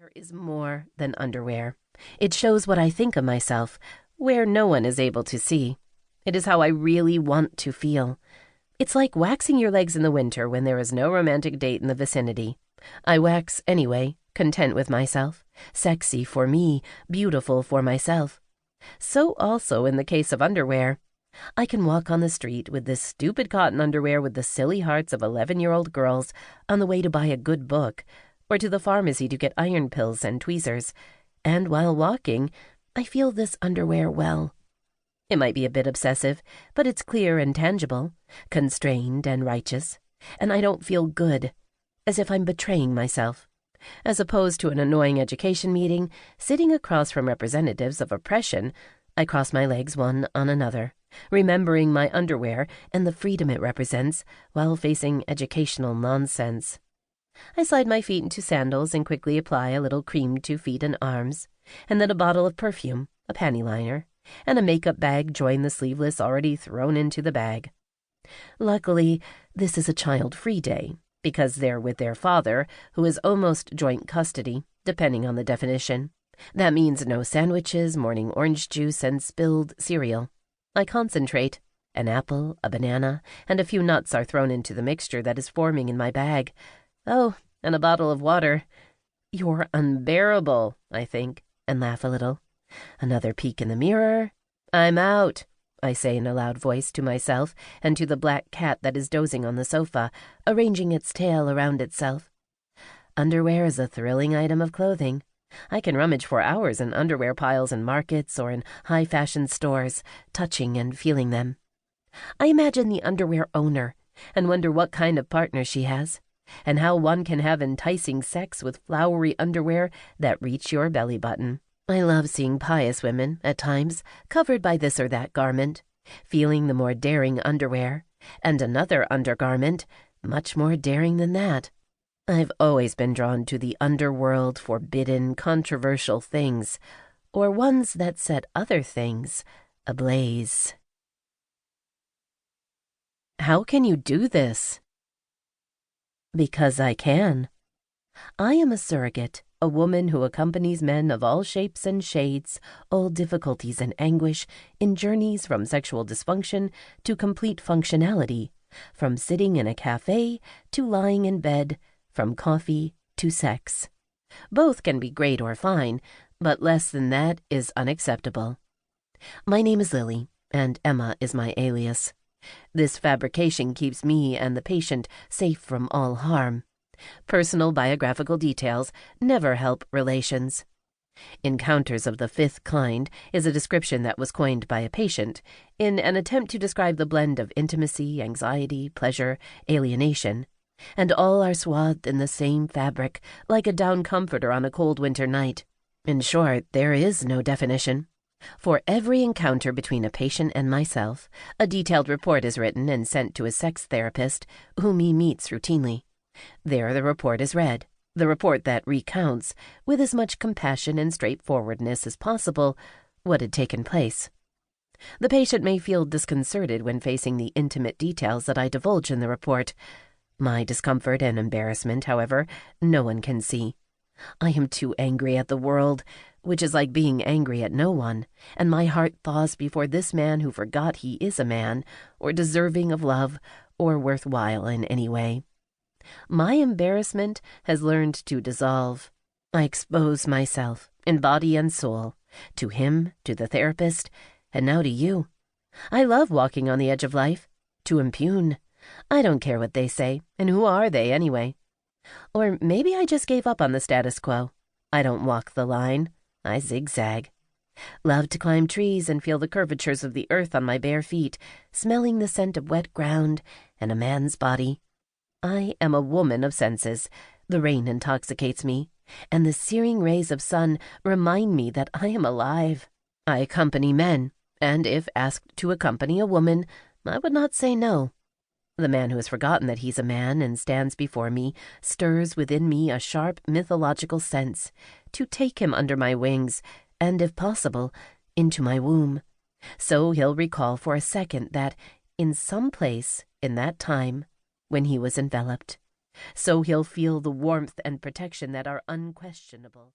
Underwear is more than underwear. It shows what I think of myself, where no one is able to see. It is how I really want to feel. It's like waxing your legs in the winter when there is no romantic date in the vicinity. I wax anyway, content with myself, sexy for me, beautiful for myself. So also in the case of underwear. I can walk on the street with this stupid cotton underwear with the silly hearts of 11-year-old girls on the way to buy a good book, or to the pharmacy to get iron pills and tweezers, and while walking, I feel this underwear well. It might be a bit obsessive, but it's clear and tangible, constrained and righteous, and I don't feel good, as if I'm betraying myself. As opposed to an annoying education meeting, sitting across from representatives of oppression, I cross my legs one on another, remembering my underwear and the freedom it represents while facing educational nonsense. I slide my feet into sandals and quickly apply a little cream to feet and arms, and then a bottle of perfume, a panty liner, and a makeup bag join the sleeveless already thrown into the bag. Luckily, this is a child-free day, because they're with their father, who is almost joint custody, depending on the definition. That means no sandwiches, morning orange juice, and spilled cereal. I concentrate. An apple, a banana, and a few nuts are thrown into the mixture that is forming in my bag. Oh, and a bottle of water. You're unbearable, I think, and laugh a little. Another peek in the mirror. I'm out, I say in a loud voice to myself and to the black cat that is dozing on the sofa, arranging its tail around itself. Underwear is a thrilling item of clothing. I can rummage for hours in underwear piles in markets or in high-fashion stores, touching and feeling them. I imagine the underwear owner and wonder what kind of partner she has, and how one can have enticing sex with flowery underwear that reach your belly button. I love seeing pious women, at times, covered by this or that garment, feeling the more daring underwear, and another undergarment, much more daring than that. I've always been drawn to the underworld, forbidden, controversial things, or ones that set other things ablaze. How can you do this? Because I can. I am a surrogate, a woman who accompanies men of all shapes and shades, all difficulties and anguish, in journeys from sexual dysfunction to complete functionality, from sitting in a cafe to lying in bed, from coffee to sex. Both can be great or fine, but less than that is unacceptable. My name is Lilly, and Emma is my alias. This fabrication keeps me and the patient safe from all harm. Personal biographical details never help relations. Encounters of the fifth kind is a description that was coined by a patient in an attempt to describe the blend of intimacy, anxiety, pleasure, alienation, and all are swathed in the same fabric, like a down comforter on a cold winter night. In short, there is no definition. For every encounter between a patient and myself, a detailed report is written and sent to a sex therapist, whom he meets routinely. There the report is read, the report that recounts, with as much compassion and straightforwardness as possible, what had taken place. The patient may feel disconcerted when facing the intimate details that I divulge in the report. My discomfort and embarrassment, however, no one can see. I am too angry at the world, which is like being angry at no one, and my heart thaws before this man who forgot he is a man, or deserving of love, or worthwhile in any way. My embarrassment has learned to dissolve. I expose myself, in body and soul, to him, to the therapist, and now to you. I love walking on the edge of life, to impugn. I don't care what they say, and who are they anyway? Or maybe I just gave up on the status quo. I don't walk the line. I zigzag. Love to climb trees and feel the curvatures of the earth on my bare feet, smelling the scent of wet ground and a man's body. I am a woman of senses. The rain intoxicates me, and the searing rays of sun remind me that I am alive. I accompany men, and if asked to accompany a woman, I would not say no. The man who has forgotten that he's a man and stands before me stirs within me a sharp mythological sense to take him under my wings and, if possible, into my womb. So he'll recall for a second that, in some place in that time, when he was enveloped, so he'll feel the warmth and protection that are unquestionable.